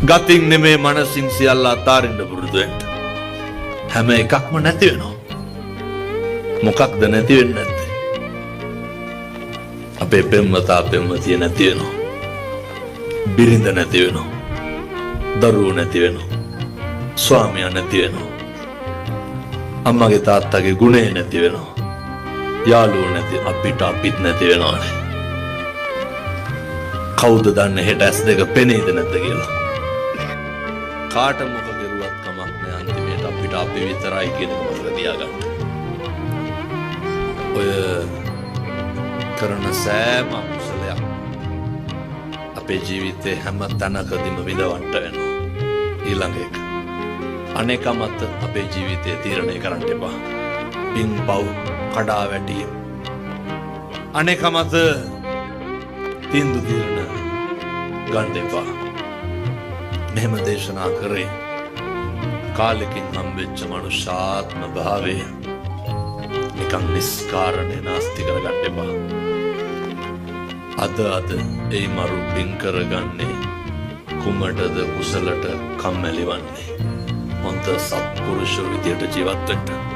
ගතින් නෙමේ මනසින් සියල්ල අතාරින්න පුරුදු වෙන්න. හැම එකක්ම නැති වෙනවා. මොකක්ද නැති වෙන්නේ නැත්තේ? අපේ පෙම්වතා පෙම්වතිය නැති වෙනවා. බිරිඳ නැති වෙනවා. දරුවෝ නැති වෙනවා. ස්වාමියා නැති වෙනවා. අම්මගේ තාත්තගේ ගුණය නැති වෙනවා. යාළුවෝ නැති අපිත් නැති වෙනවානේ. කවුද දන්නේ හෙට ඇස් දෙක පෙනේද නැද්ද කියලා? කාට මොක කෙරුවත් කමක් නෑ, අන්තිමේට අපිට අපි විතරයි කියන එක මතක තියාගන්න. ඔය කරන සෑම අකුසලයක් අපේ ජීවිතේ හැම තැනකදීම විඳවන්න වෙනවා. ඊළඟ එක අනේක මත අපේ ජීවිතේ තීරණය කරන්න එපා. පින් පව් කඩා වැටීම අනේක මත තීන්දුව తీරන ගන්න එපා. මෙහෙම දේශනා කරේ කාලෙකින් හම්බෙච්ච මනුෂ්‍යාත්ම භාවය නිකන් නිස්කාරණේ නාස්ති කරගන්න එපා. අද ඒ මරු පින් කරගන්නේ කුමටද කුසලට කම්මැලි වන්නේ? හොඳ සත්පුරුෂ විදියට ජීවත් වෙන්න.